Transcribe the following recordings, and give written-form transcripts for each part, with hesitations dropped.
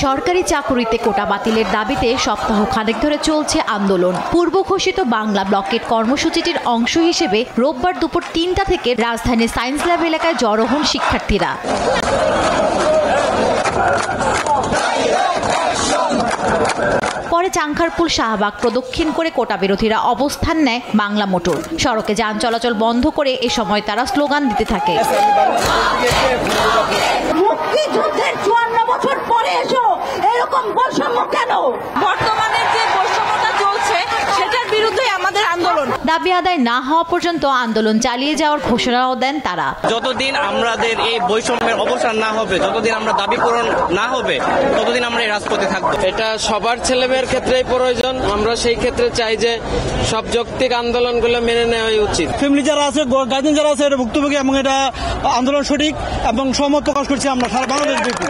সরকারি চাকুরিতে কোটা বাতিলের দাবিতে সপ্তাহ খানেক ধরে চলছে আন্দোলন। পূর্ব ঘোষিত বাংলা ব্লকেট কর্মসূচিটির অংশ হিসেবে রোববার দুপুর ৩টা থেকে রাজধানীর সায়েন্স ল্যাব এলাকায় জড়ো হন শিক্ষার্থীরা। পরে চাংখারপুল শাহবাগ প্রদক্ষিণ করে কোটা বিরোধীরা অবস্থান নেয় বাংলা মোটর। সড়কে যান চলাচল বন্ধ করে এ সময় তারা স্লোগান দিতে থাকে। মুক্তিযুদ্ধের ৫৪ বছর পরে এসো এরকম বৈষম্য কেন? বর্তমানে যে বৈষম্যটা চলছে সেটার বিরুদ্ধে আমাদের আন্দোলন। দাবি আদায় না হওয়া পর্যন্ত আন্দোলন চালিয়ে যাওয়ার ঘোষণাও দেন তারা। যতদিন আমাদের এই বৈষম্যের অবসান না হবে, যতদিন আমরা দাবি পূরণ না হবে, ততদিন আমরা এই রাজপথে থাকবো। এটা সবার ছেলেমেয়ের ক্ষেত্রেই প্রয়োজন। আমরা সেই ক্ষেত্রে চাই যে সব যৌক্তিক আন্দোলনগুলো মেনে নেওয়াই উচিত। ফ্যামিলি যারা আছে, গার্জেন যারা আছে, এটা ভুক্তভোগী এবং এটা আন্দোলন সঠিক এবং সহমত প্রকাশ করছি আমরা সারা বাংলাদেশ ব্যাপী।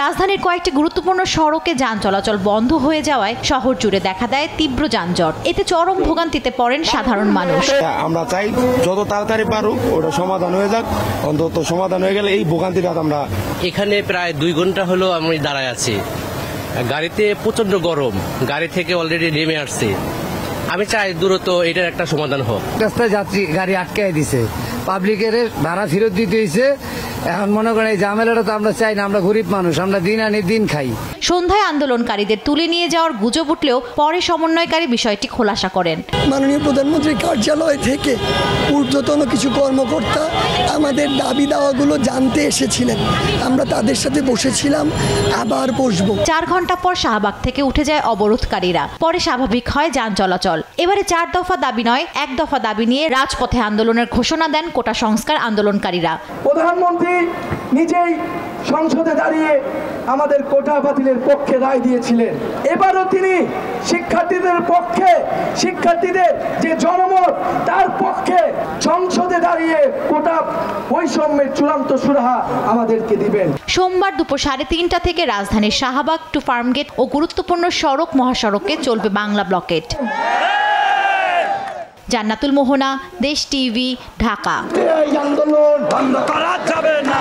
রাজধানীর কয়েকটি গুরুত্বপূর্ণ সড়কে যান চলাচল বন্ধ হয়ে যাওয়ায় শহর জুড়ে দেখা দেয় তীব্র যানজট। এতে চরম ভোগান্তিতে পড়েন সাধারণ মানুষ। আমরা চাই যত তাড়াতাড়ি পারুক ওটা সমাধান হয়ে যাক। অন্তত সমাধান হয়ে গেলে এই ভোগান্তিটা আমরা এখানে প্রায় 2 ঘন্টা হলো আমি দাঁড়ায় আছি। গাড়িতে প্রচন্ড গরম, গাড়ি থেকে অলরেডি নেমে আসছি। আমি চাই দ্রুত এটার একটা সমাধান হোক। রাস্তায় যাত্রী গাড়ি আটকায় দিছে, পাবলিকের ভাড়া ফেরত দিতে হয়েছে। এখন মনে করেন এই ঝামেলাটা তো আমরা চাই না। আমরা গরিব মানুষ, আমরা দিন আনি দিন খাই। সন্ধ্যায় আন্দোলনকারীদের তুলে নিয়ে যাওয়ার গুজব উঠলেও পরে সমন্বয়কারী বিষয়টি খোলাসা করেন। মাননীয় প্রধানমন্ত্রীর কার্যালয় থেকে ঊর্ধ্বতন কিছু কর্মকর্তা আমাদের দাবি দাওয়াগুলো জানতে এসেছিলেন। আমরা তাদের সাথে বসেছিলাম, আবার বসবো। 4 ঘন্টা পর শাহবাগ থেকে উঠে যায় অবরোধকারীরা। পরে স্বাভাবিক হয় যান চলাচল। এবারে 4 দফা দাবি নয়, 1 দফা দাবি নিয়ে রাজপথে আন্দোলনের ঘোষণা দেন কোটা সংস্কার আন্দোলনকারীরা। প্রধানমন্ত্রী নিজেই সংসদে দাঁড়িয়ে আমাদের কোটা বাতিলের পক্ষে রায় দিয়েছিলেন। এবারও তিনি শিক্ষার্থীদের পক্ষে, শিক্ষার্থীদের যে জনমত তার পক্ষে সংসদে দাঁড়িয়ে কোটা বৈষম্যের চূড়ান্ত সুরাহা আমাদেরকে দিবেন। সোমবার দুপুর 3:30টা থেকে রাজধানীর শাহবাগ টু ফার্মগেট ও গুরুত্বপূর্ণ সড়ক মহাসড়কে চলবে বাংলা ব্লকেট। জান্নাতুল মোহনা, দেশ টিভি, ঢাকা। এই আন্দোলন বন্ধ করা যাবে না।